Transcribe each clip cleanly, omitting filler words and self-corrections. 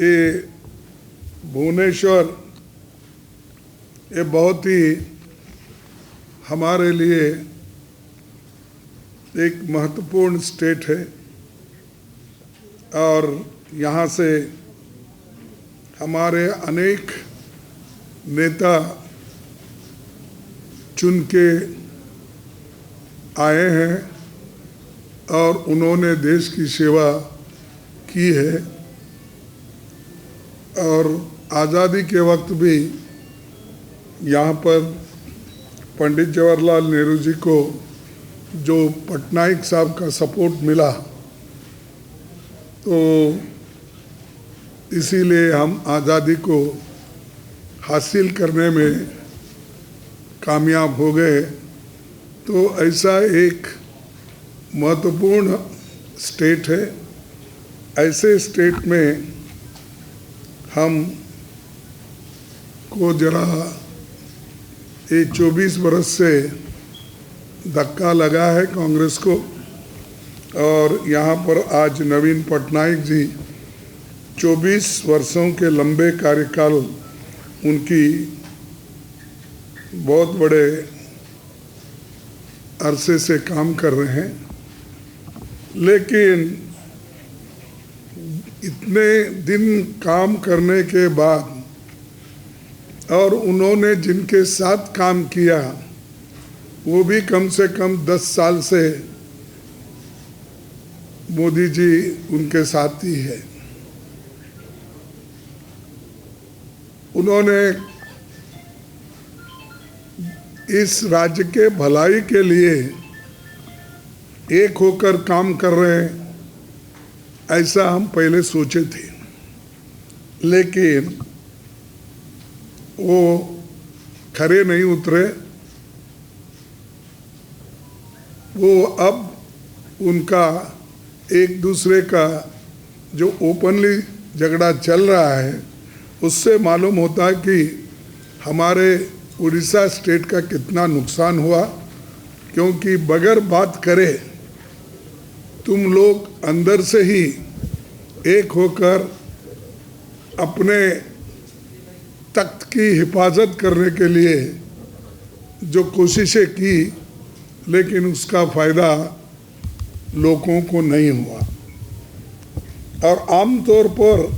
ये भुवनेश्वर ये बहुत ही हमारे लिए एक महत्वपूर्ण स्टेट है और यहाँ से हमारे अनेक नेता चुन के आए हैं और उन्होंने देश की सेवा की है और आज़ादी के वक्त भी यहाँ पर पंडित जवाहरलाल नेहरू जी को जो पटनायक साहब का सपोर्ट मिला तो इसीलिए हम आज़ादी को हासिल करने में कामयाब हो गए। तो ऐसा एक महत्वपूर्ण स्टेट है। ऐसे स्टेट में हम को जरा ये 24 बरस से धक्का लगा है कांग्रेस को और यहाँ पर आज नवीन पटनायक जी 24 वर्षों के लंबे कार्यकाल उनकी बहुत बड़े अरसे से काम कर रहे हैं, लेकिन इतने दिन काम करने के बाद और उन्होंने जिनके साथ काम किया वो भी कम से कम 10 साल से मोदी जी उनके साथ ही है। उन्होंने इस राज्य के भलाई के लिए एक होकर काम कर रहे हैं ऐसा हम पहले सोचे थे, लेकिन वो खरे नहीं उतरे। वो अब उनका एक दूसरे का जो ओपनली झगड़ा चल रहा है उससे मालूम होता है कि हमारे उड़ीसा स्टेट का कितना नुकसान हुआ, क्योंकि बगैर बात करे तुम लोग अंदर से ही एक होकर अपने तख्त की हिफाजत करने के लिए जो कोशिशें की, लेकिन उसका फ़ायदा लोगों को नहीं हुआ। और आमतौर पर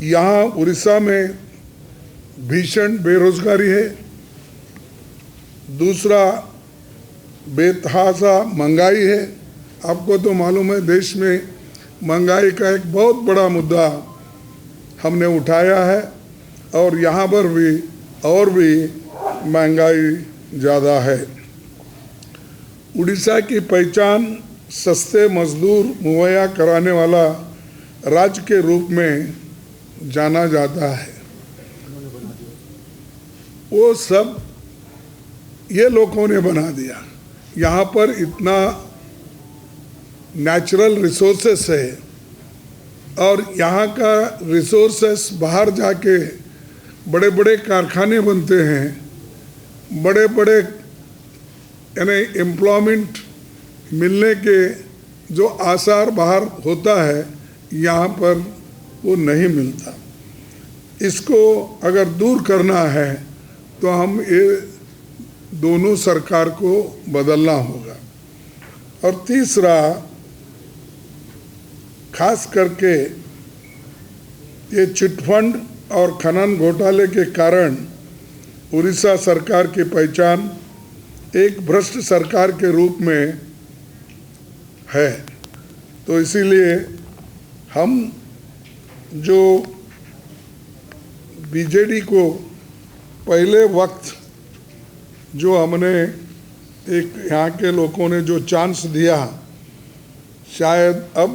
यहाँ उड़ीसा में भीषण बेरोजगारी है, दूसरा बेतहाशा महंगाई है। आपको तो मालूम है देश में महंगाई का एक बहुत बड़ा मुद्दा हमने उठाया है और यहाँ पर भी और भी महंगाई ज़्यादा है। उड़ीसा की पहचान सस्ते मजदूर मुहैया कराने वाला राज्य के रूप में जाना जाता है। वो सब ये लोगों ने बना दिया। यहाँ पर इतना नेचुरल रिसोर्सेस है और यहाँ का रिसोर्सेस बाहर जाके बड़े बड़े कारखाने बनते हैं, बड़े बड़े यानी एम्प्लॉयमेंट मिलने के जो आसार बाहर होता है यहाँ पर वो नहीं मिलता। इसको अगर दूर करना है तो हम ये दोनों सरकार को बदलना होगा। और तीसरा, खास करके ये चिटफंड और खनन घोटाले के कारण उड़ीसा सरकार की पहचान एक भ्रष्ट सरकार के रूप में है। तो इसीलिए हम जो बीजेडी को पहले वक्त जो हमने एक यहाँ के लोगों ने जो चांस दिया, शायद अब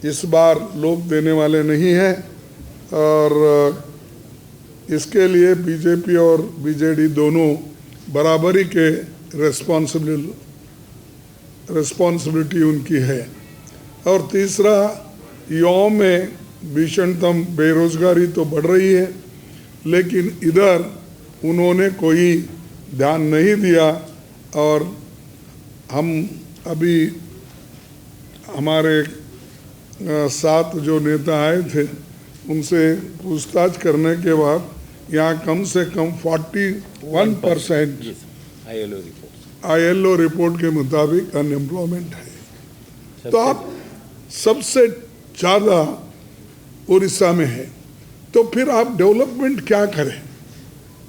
इस बार लोग देने वाले नहीं हैं और इसके लिए बीजेपी और बीजेडी दोनों बराबरी के रिस्पॉन्सिबिलिटी उनकी है। और तीसरा, युवाओं में भीषणतम बेरोजगारी तो बढ़ रही है, लेकिन इधर उन्होंने कोई ध्यान नहीं दिया और हम अभी हमारे 7 जो नेता आए थे उनसे पूछताछ करने के बाद यहाँ कम से कम 41% ILO रिपोर्ट के मुताबिक अनएम्प्लॉयमेंट है। तो आप सबसे ज़्यादा उड़ीसा में है, तो फिर आप डेवलपमेंट क्या करें?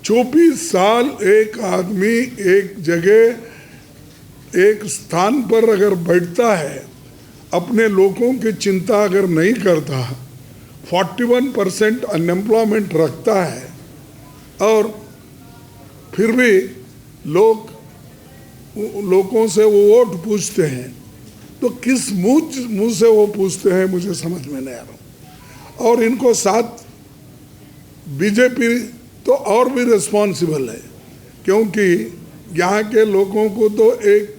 24 साल एक आदमी एक जगह एक स्थान पर अगर बैठता है, अपने लोगों की चिंता अगर नहीं करता, 41% अनएम्प्लॉयमेंट रखता है, और फिर भी लोगों से वो वोट पूछते हैं, तो किस मुंह से वो पूछते हैं मुझे समझ में नहीं आ रहा। और इनको साथ बीजेपी तो और भी रिस्पॉन्सिबल है, क्योंकि यहाँ के लोगों को तो एक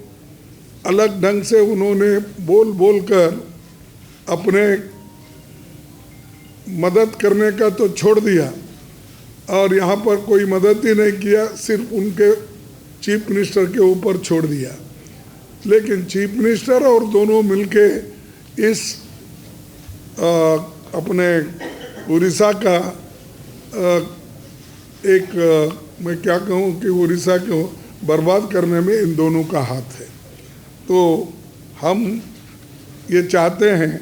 अलग ढंग से उन्होंने बोल कर अपने मदद करने का तो छोड़ दिया, और यहाँ पर कोई मदद ही नहीं किया, सिर्फ उनके चीफ मिनिस्टर के ऊपर छोड़ दिया। लेकिन चीफ मिनिस्टर और दोनों मिलके इस अपने उड़ीसा का मैं क्या कहूँ कि उड़ीसा को बर्बाद करने में इन दोनों का हाथ है। तो हम ये चाहते हैं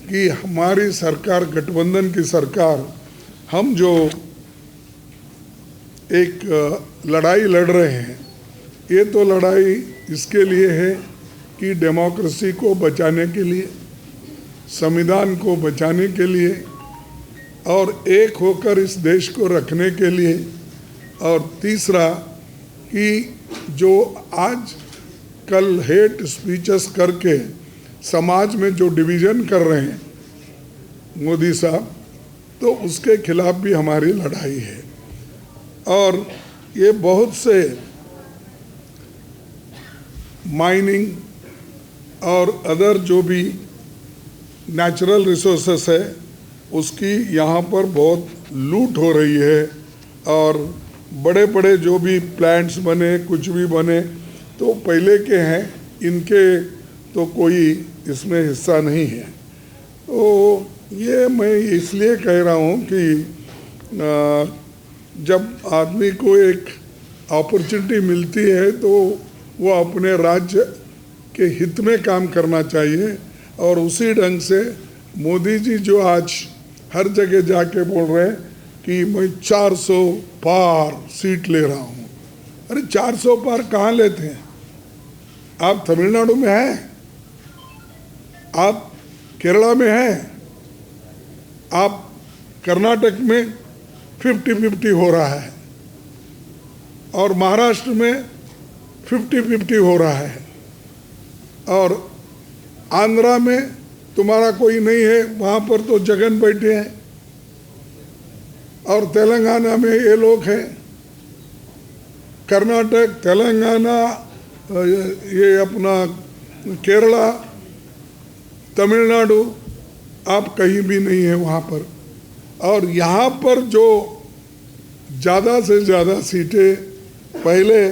कि हमारी सरकार, गठबंधन की सरकार, हम जो एक लड़ाई लड़ रहे हैं, ये तो लड़ाई इसके लिए है कि डेमोक्रेसी को बचाने के लिए, संविधान को बचाने के लिए, और एक होकर इस देश को रखने के लिए, और तीसरा कि जो आज कल हेट स्पीचेस करके समाज में जो डिवीज़न कर रहे हैं मोदी साहब, तो उसके खिलाफ भी हमारी लड़ाई है। और ये बहुत से माइनिंग और अदर जो भी नेचुरल रिसोर्सेस है, उसकी यहाँ पर बहुत लूट हो रही है, और बड़े बड़े जो भी प्लांट्स बने, कुछ भी बने, तो पहले के हैं, इनके तो कोई इसमें हिस्सा नहीं है। तो ये मैं इसलिए कह रहा हूँ कि जब आदमी को एक अपॉर्चुनिटी मिलती है तो वो अपने राज्य के हित में काम करना चाहिए, और उसी ढंग से मोदी जी जो आज हर जगह जाके बोल रहे हैं कि मैं 400 पार सीट ले रहा हूँ। अरे 400 पार कहाँ लेते हैं? आप तमिलनाडु में हैं, आप केरला में हैं, आप कर्नाटक में 50-50 हो रहा है, और महाराष्ट्र में 50-50 हो रहा है, और आंध्रा में तुम्हारा कोई नहीं है, वहाँ पर तो जगन बैठे हैं, और तेलंगाना में ये लोग हैं। कर्नाटक, तेलंगाना, ये अपना केरला, तमिलनाडु, आप कहीं भी नहीं है वहाँ पर। और यहाँ पर जो ज़्यादा से ज़्यादा सीटें पहले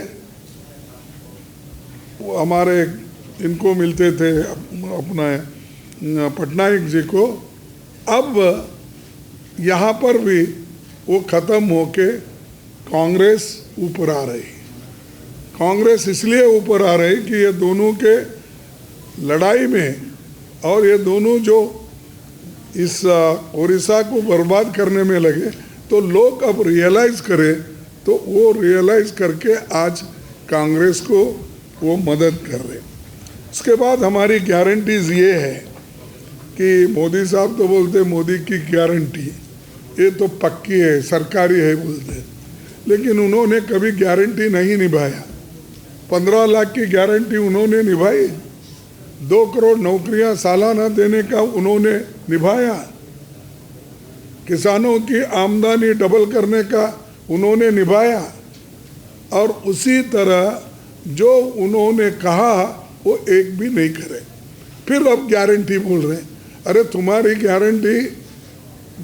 वो हमारे इनको मिलते थे, अपना पटनायक जी को, अब यहाँ पर भी वो ख़त्म होके कांग्रेस ऊपर आ रही। कांग्रेस इसलिए ऊपर आ रही कि ये दोनों के लड़ाई में, और ये दोनों जो इस उड़ीसा को बर्बाद करने में लगे, तो लोग अब रियलाइज़ करें, तो वो रियलाइज़ करके आज कांग्रेस को वो मदद कर रहे। उसके बाद हमारी गारंटीज़ ये है कि मोदी साहब तो बोलते मोदी की गारंटी ये तो पक्की है, सरकारी है बोलते, लेकिन उन्होंने कभी गारंटी नहीं निभाया। 15 लाख की गारंटी उन्होंने निभाई, 2 करोड़ नौकरियां सालाना देने का उन्होंने निभाया, किसानों की आमदनी डबल करने का उन्होंने निभाया, और उसी तरह जो उन्होंने कहा वो एक भी नहीं करे। फिर अब गारंटी बोल रहे हैं। अरे तुम्हारी गारंटी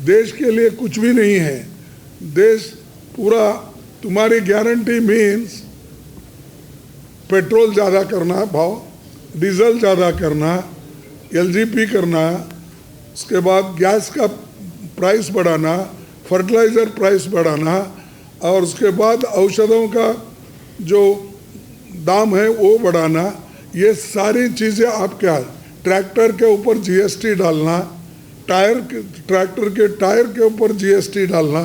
देश के लिए कुछ भी नहीं है। देश पूरा, तुम्हारी गारंटी मीन्स पेट्रोल ज़्यादा करना भाव, डीजल ज़्यादा करना, LGP करना, उसके बाद गैस का प्राइस बढ़ाना, फर्टिलाइज़र प्राइस बढ़ाना, और उसके बाद औषधों का जो दाम है वो बढ़ाना, ये सारी चीज़ें आप क्या, ट्रैक्टर के ऊपर जीएसटी डालना, ट्रैक्टर के टायर के ऊपर जीएसटी डालना,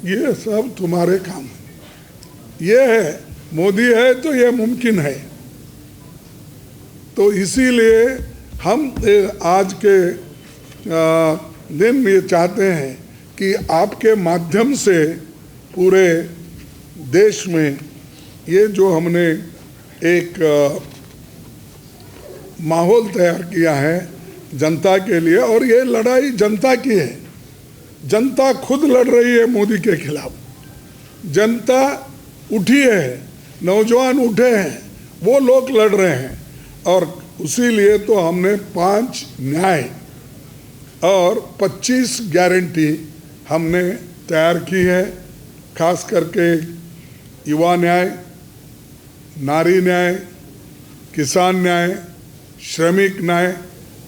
ये सब तुम्हारे काम है। ये है, मोदी है तो ये मुमकिन है। तो इसीलिए हम आज के दिन ये चाहते हैं कि आपके माध्यम से पूरे देश में ये जो हमने एक माहौल तैयार किया है जनता के लिए, और ये लड़ाई जनता की है। जनता खुद लड़ रही है मोदी के खिलाफ, जनता उठी है, नौजवान उठे हैं, वो लोग लड़ रहे हैं। और उसी लिए तो हमने 5 न्याय और 25 गारंटी हमने तैयार की है, खास करके युवा न्याय, नारी न्याय, किसान न्याय, श्रमिक न्याय,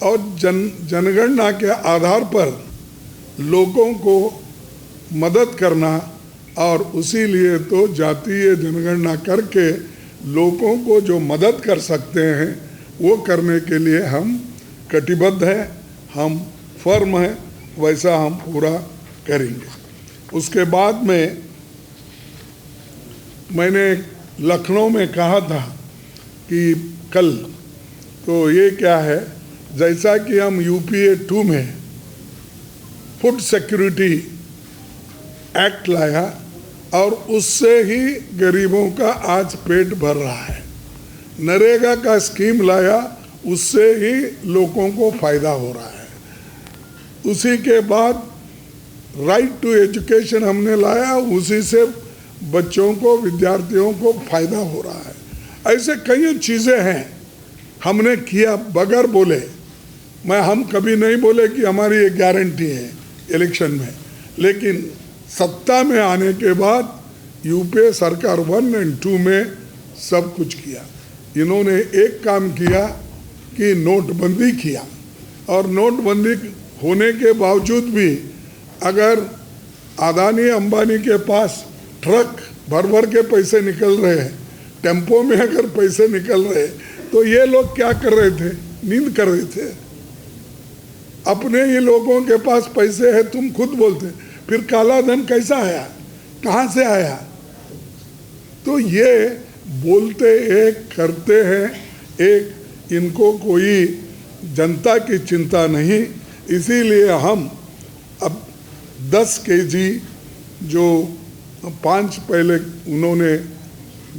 और जनगणना के आधार पर लोगों को मदद करना। और उसी लिए तो जातीय जनगणना करके लोगों को जो मदद कर सकते हैं वो करने के लिए हम कटिबद्ध हैं, हम फर्म हैं, वैसा हम पूरा करेंगे। उसके बाद में मैंने लखनऊ में कहा था कि कल, तो ये क्या है, जैसा कि हम यूपीए 2 में फूड सिक्योरिटी एक्ट लाया और उससे ही गरीबों का आज पेट भर रहा है, नरेगा का स्कीम लाया उससे ही लोगों को फायदा हो रहा है, उसी के बाद राइट टू एजुकेशन हमने लाया, उसी से बच्चों को, विद्यार्थियों को फायदा हो रहा है। ऐसे कई चीज़ें हैं हमने किया बगैर बोले। हम कभी नहीं बोले कि हमारी ये गारंटी है इलेक्शन में, लेकिन सत्ता में आने के बाद यूपीए सरकार 1 और 2 में सब कुछ किया। इन्होंने एक काम किया कि नोटबंदी किया, और नोटबंदी होने के बावजूद भी अगर अदानी अंबानी के पास ट्रक भर भर के पैसे निकल रहे हैं, टेम्पो में अगर पैसे निकल रहे, तो ये लोग क्या कर रहे थे, नींद कर रहे थे। अपने ही लोगों के पास पैसे है, तुम खुद बोलते, फिर काला धन कैसा आया, कहाँ से आया? तो ये बोलते एक, करते हैं एक, इनको कोई जनता की चिंता नहीं। इसीलिए हम अब 10 केजी जो 5 पहले उन्होंने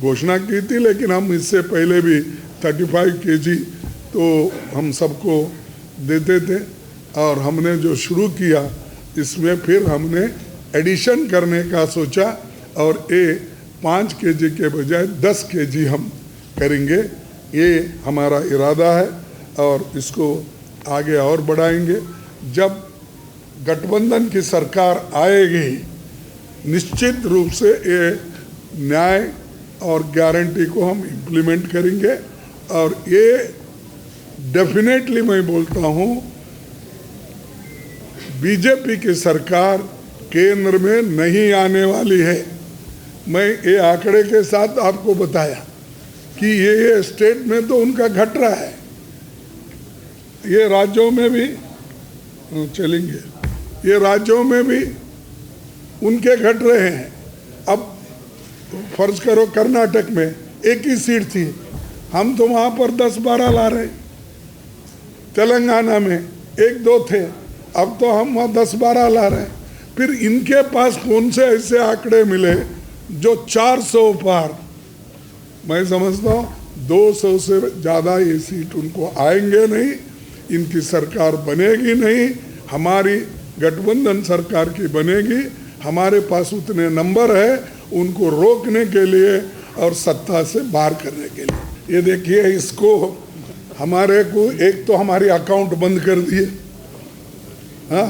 घोषणा की थी, लेकिन हम इससे पहले भी 35 केजी तो हम सबको देते थे, और हमने जो शुरू किया इसमें फिर हमने एडिशन करने का सोचा, और ये 5 केजी के बजाय 10 केजी हम करेंगे, ये हमारा इरादा है, और इसको आगे और बढ़ाएंगे। जब गठबंधन की सरकार आएगी, निश्चित रूप से ये न्याय और गारंटी को हम इम्प्लीमेंट करेंगे, और ये डेफिनेटली मैं बोलता हूँ, बीजेपी की सरकार केंद्र में नहीं आने वाली है। मैं ये आंकड़े के साथ आपको बताया कि ये स्टेट में तो उनका घट रहा है, ये राज्यों में भी चलेंगे, ये राज्यों में भी उनके घट रहे हैं। अब फर्ज करो कर्नाटक में 1 ही सीट थी, हम तो वहाँ पर 10-12 ला रहे, तेलंगाना में 1-2 थे, अब तो हम वहाँ 10-12 ला रहे हैं। फिर इनके पास कौन से ऐसे आंकड़े मिले जो 400 पार? मैं समझता हूँ 200 से ज़्यादा ये सीट उनको आएंगे नहीं, इनकी सरकार बनेगी नहीं, हमारी गठबंधन सरकार की बनेगी। हमारे पास उतने नंबर है उनको रोकने के लिए और सत्ता से बाहर करने के लिए। ये देखिए, इसको हमारे को एक तो हमारी अकाउंट बंद कर दिए, हाँ,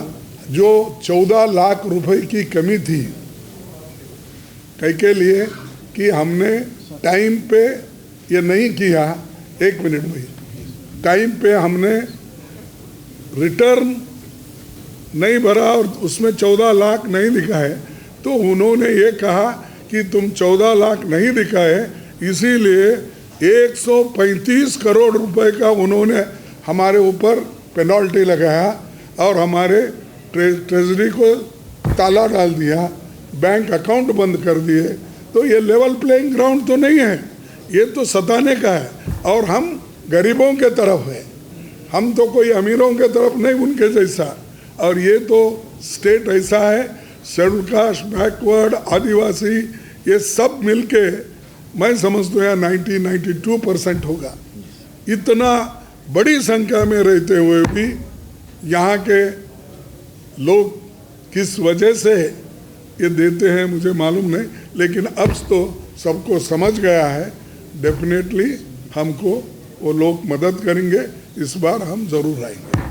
जो 14 लाख रुपए की कमी थी, कई के लिए कि हमने टाइम पे ये नहीं किया। 1 मिनट भाई, टाइम पे हमने रिटर्न नहीं भरा और उसमें 14 लाख नहीं दिखाए, तो उन्होंने ये कहा कि तुम 14 लाख नहीं दिखाए, इसीलिए 135 करोड़ रुपए का उन्होंने हमारे ऊपर पेनल्टी लगाया और हमारे ट्रेजरी को ताला डाल दिया, बैंक अकाउंट बंद कर दिए। तो ये लेवल प्लेइंग ग्राउंड तो नहीं है, ये तो सताने का है। और हम गरीबों के तरफ है, हम तो कोई अमीरों के तरफ नहीं उनके जैसा। और ये तो स्टेट ऐसा है, शेड्यूल कास्ट, बैकवर्ड, आदिवासी, ये सब मिलके मैं समझता हूँ यहाँ 92% होगा। इतना बड़ी संख्या में रहते हुए भी यहाँ के लोग किस वजह से ये देते हैं मुझे मालूम नहीं, लेकिन अब तो सबको समझ गया है। डेफिनेटली हमको वो लोग मदद करेंगे, इस बार हम जरूर आएंगे।